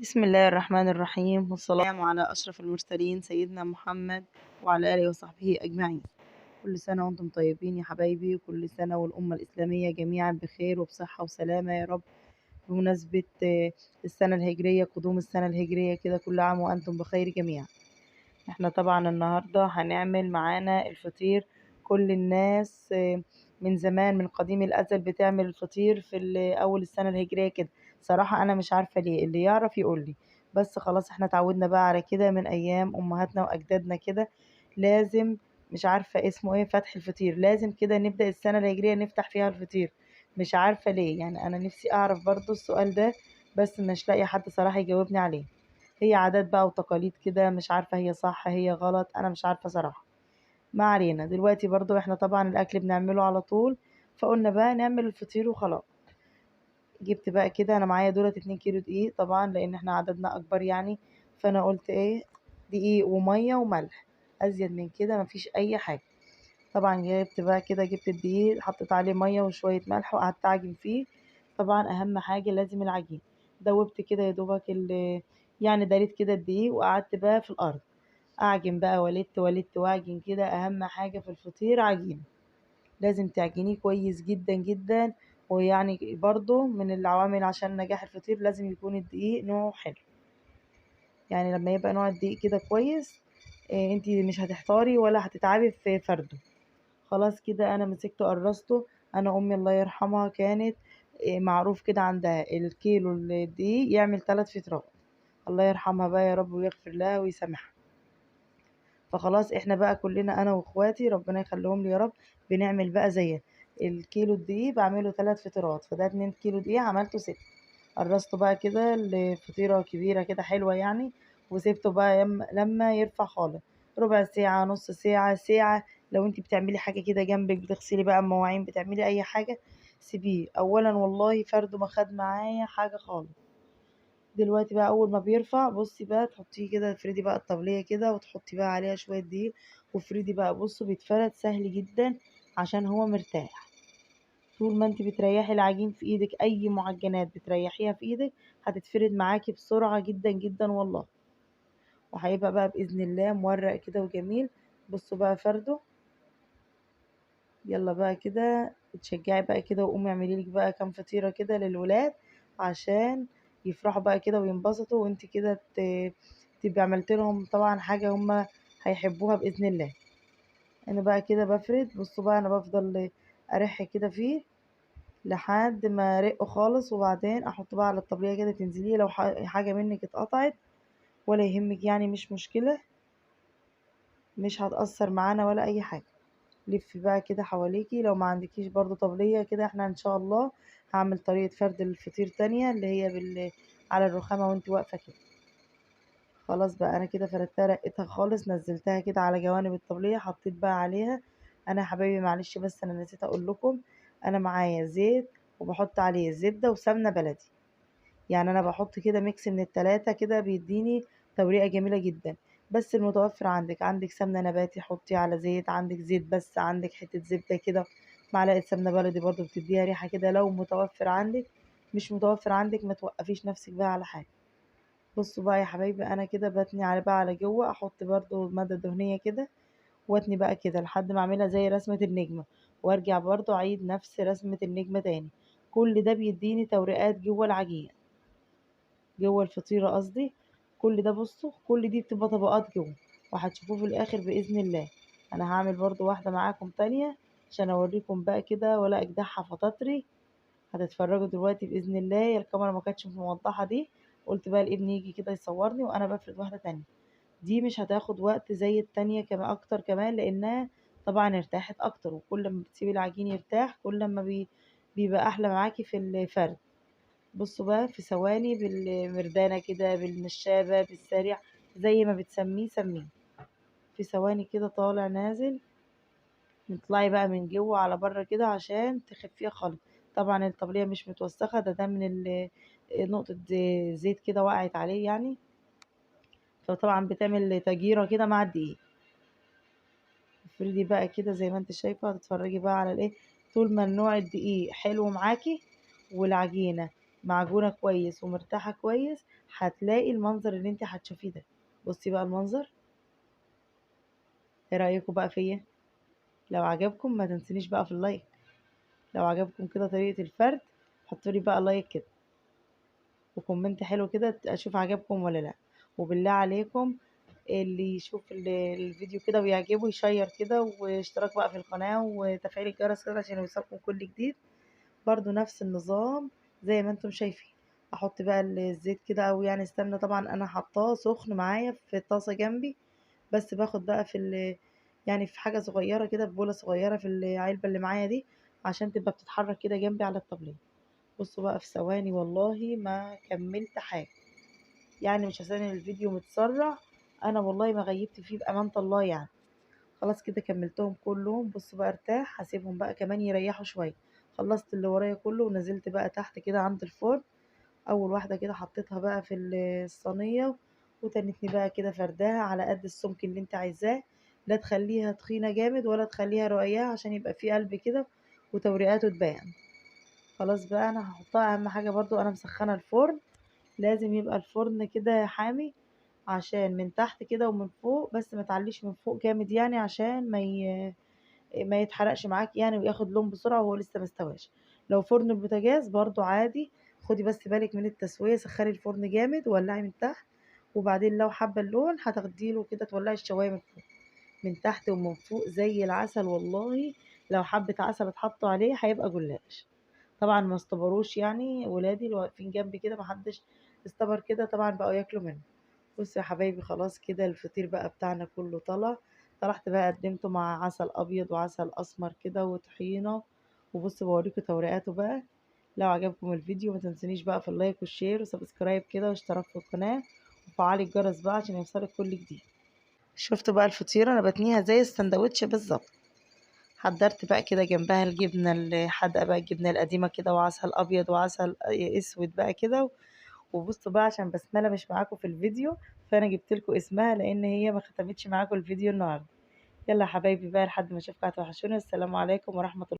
بسم الله الرحمن الرحيم، والسلام على أشرف المرسلين سيدنا محمد وعلى آله وصحبه أجمعين. كل سنة وأنتم طيبين يا حبايبي، وكل سنة والأمة الإسلامية جميعا بخير وبصحة وسلامة يا رب. بمناسبة السنة الهجرية، قدوم السنة الهجرية كده، كل عام وأنتم بخير جميعا. احنا طبعا النهاردة هنعمل معانا الفطير. كل الناس من زمان، من قديم الأزل بتعمل الفطير في أول السنة الهجرية كده. صراحة أنا مش عارفة ليه، اللي يعرف يقولي. بس خلاص احنا اتعودنا بقى على كده من أيام أمهاتنا وأجدادنا كده. لازم، مش عارفة اسمه ايه، فتح الفطير لازم كده نبدأ السنة الهجرية نفتح فيها الفطير. مش عارفة ليه، يعني أنا نفسي أعرف برضو السؤال ده، بس مش لاقي حد صراحة يجاوبني عليه. هي عادات بقى وتقاليد كده، مش عارفة هي صح هي غلط، أنا مش عارفة صراحة. ما علينا دلوقتي، برضو احنا طبعا الأكل بنعمله على طول، فقلنا بقى نعمل الفطير وخلاص. جبت بقى كده، أنا معايا دولت 2 كيلو دقيق طبعا لأن احنا عددنا أكبر يعني. فأنا قلت ايه، دقيق ومية وملح، أزيد من كده مفيش أي حاجة. طبعا جبت بقى كده، جبت الدقيق حطيت عليه مية وشوية ملح وقعدت أعجن فيه. طبعا أهم حاجة لازم العجين. دوبت كده يا دوبك يعني داريت كده الدقيق، وقعدت بقى في الأرض أعجن بقى، ولدت وأعجن كده. أهم حاجة في الفطير عجين، لازم تعجنيه كويس جدا جدا. ويعني برضو من العوامل عشان نجاح الفطير لازم يكون الدقيق نوعه حلو. يعني لما يبقى نوع الدقيق كده كويس، انتي مش هتحتاري ولا هتتعبي في فرده. خلاص كده انا مسكته قرصته. انا امي الله يرحمها كانت معروف كده عندها الكيلو الدقيق يعمل 3 فطرات. الله يرحمها بقى يا رب ويغفر لها ويسامحها. فخلاص احنا بقى كلنا انا واخواتي ربنا يخليهم لي يا رب بنعمل بقى زيها. الكيلو الدقيق بعمله 3 فطرات، فده 2 كيلو دقيق عملته 6. قرصته بقى كده لفطيرة كبيرة كده حلوة يعني. وسيبته بقى لما يرفع خالص، ربع ساعة، نص ساعة، ساعة. لو انتي بتعملي حاجة كده جنبك، بتغسلي بقى مواعين، بتعملي اي حاجة، سيبيه. اولا والله فرده ما خد معايا حاجة خالص. دلوقتي بقى اول ما بيرفع بصي بقى تحطيه كده، تفردي بقى الطبلية كده وتحطي بقى عليها شوية دقيق وفردي بقى. بصوا بيتفرد سهل جدا عشان هو مرتاح. طول ما انت بتريحي العجين في ايدك، اي معجنات بتريحيها في ايدك هتتفرد معاكي بسرعة جدا جدا والله. وهيبقى بقى بإذن الله مورق كده وجميل. بصوا بقى فرده. يلا بقى كده اتشجعي بقى كده وقومي اعملي لك بقى كام فطيرة كده للولاد عشان يفرحوا بقى كده وينبسطوا، وانت كده تبقي عملت لهم طبعا حاجة هما هيحبوها بإذن الله. انا بقى كده بفرد. بصوا بقى انا بفضل ارح كده فيه لحد ما رقه خالص، وبعدين احط بقى على الطبلية كده تنزليه. لو حاجة منك اتقطعت ولا يهمك يعني، مش مشكلة، مش هتأثر معانا ولا اي حاجة. لفي بقى كده حواليكي. لو ما عندكيش برضو طبلية كده، احنا ان شاء الله هعمل طريقة فرد الفطير تانية اللي هي على الرخامة وانت واقفة كده. خلاص بقى انا كده فردتها، رقتها خالص، نزلتها كده على جوانب الطبلية، حطيت بقى عليها. انا يا حبايبي معلش بس انا نسيت اقول لكم، انا معايا زيت وبحط عليه زبدة وسمنة بلدي. يعني انا بحط كده ميكس من التلاتة كده بيديني توريقة جميلة جدا. بس المتوفر عندك سمنة نباتي حطي على زيت، عندك زيت بس، عندك حتة زبدة كده، معلقة سمنة بلدي برضو بتديها ريحة كده لو متوفر عندك. مش متوفر عندك ما توقفيش نفسك بقى على حاجة. بصوا بقى يا حبايبي انا كده بتني على بقى على جوه، احط برضو مادة دهنية كده واتني بقى كده لحد ما اعملها زي رسمة النجمة، وارجع برضو اعيد نفس رسمة النجمة تاني. كل ده بيديني توريقات جوه العجين، جوه الفطيرة قصدي. كل ده بصوا، كل دي بتبقى طبقات جوه، وهتشوفوه في الاخر باذن الله. انا هعمل برضو واحدة معاكم تانية عشان اوريكم بقى كده ولا اجدعها فطاطري. هتتفرجوا دلوقتي باذن الله. يا الكاميرا ما كانتش موضحة دي، قلت بقى الابن يجي كده يصورني وانا بفرد واحدة تانية. دي مش هتاخد وقت زي التانية، كمان اكتر كمان لانها طبعا ارتاحت اكتر. وكل ما بتسيبي العجين يرتاح كل ما بيبقى احلى معاكي في الفرد. بصوا بقى في ثواني بالمردانة كده، بالنشابة، بالسريع، زي ما بتسميه سميه. في ثواني كده طالع نازل. نطلعي بقى من جوه على بره كده عشان تخفيها خالص. طبعا الطبلية مش متوسخة، ده من نقطة زيت كده وقعت عليه يعني. فطبعا بتعمل تجيرة كده مع الدقيق. افردي بقى كده زي ما انت شايفة. هتتفرجي بقى على الايه، طول ما النوع الدقيق حلو معاكي والعجينة معجونة كويس ومرتاحة كويس، هتلاقي المنظر اللي انت هتشوفيه ده. بصي بقى المنظر، ايه رأيكم بقى فيا؟ لو عجبكم ما تنسونيش بقى في اللايك. لو عجبكم كده طريقة الفرد حطولي بقى لايك كده وكومنت حلو كده اشوف عجبكم ولا لا. وبالله عليكم اللي يشوف الفيديو كده ويعجبه يشير كده، واشتراك بقى في القناة وتفعيل الجرس كده عشان يوصلكم كل جديد. برضو نفس النظام زي ما انتم شايفين. احط بقى الزيت كده، او يعني استنى، طبعا انا حطاه سخن معايا في طاسة جنبي، بس باخد بقى يعني في حاجة صغيرة كده، في بولة صغيرة في العلبة اللي معايا دي، عشان تبقى بتتحرك كده جنبي على الطبلية. بصوا بقى في ثواني والله ما كملت حاجة، يعني مش عشان الفيديو متسرع، انا والله ما غيبت فيه بأمانة الله يعني. خلاص كده كملتهم كلهم. بصوا بقى ارتاح، هسيبهم بقى كمان يريحوا شوية. خلصت اللي ورايا كله ونزلت بقى تحت كده عند الفرن. اول واحدة كده حطيتها بقى في الصينية، وتنتني بقى كده فرداها على قد السمك اللي انت عايزاه. لا تخليها تخينة جامد ولا تخليها رقيقة عشان يبقى فيه قلب كده وتوريقاته تبان. خلاص بقى انا هحطها. اهم حاجة برضو انا مسخنة الفرن، لازم يبقى الفرن كده حامي عشان من تحت كده ومن فوق، بس ما تعليش من فوق جامد يعني عشان ما يتحرقش معاك يعني وياخد لون بسرعة وهو لسه مستواش. لو فرن البوتاجاز برضو عادي، خدي بس بالك من التسوية، سخري الفرن جامد وولعي من تحت، وبعدين لو حابة اللون هتاخديله كده تولعي الشواية من فوق من تحت ومن فوق زي العسل والله. لو حبة عسل اتحطوا عليه هيبقى جلاش. طبعا ما استبروش يعني ولادي اللي واقفين جنبي كده، محدش استبر كده طبعا، بقوا ياكلوا منه. بصوا يا حبايبي خلاص كده الفطير بقى بتاعنا كله طلع. طلعت بقى قدمته مع عسل ابيض وعسل اسمر كده وطحينه. وبصوا بوريكم توريقاته بقى. لو عجبكم الفيديو ما تنسونيش بقى في اللايك والشير وسبسكرايب كده واشتراك في القناه، وفعلي الجرس بقى عشان يوصلك كل جديد. شفتوا بقى الفطيره انا بتنيها زي السندوتش بالظبط. حضرت بقى كده جنبها الجبنه الحادقه بقى، الجبنه القديمه كده وعسل ابيض وعسل اسود بقى كده. وبصوا بقى عشان بسملة مش معاكم في الفيديو، فانا جبت لكم اسمها لان هي ما ختمتش معاكم الفيديو النهارده. يلا يا حبايبي بقى لحد ما اشوفكم هتوحشوني. السلام عليكم ورحمة الله.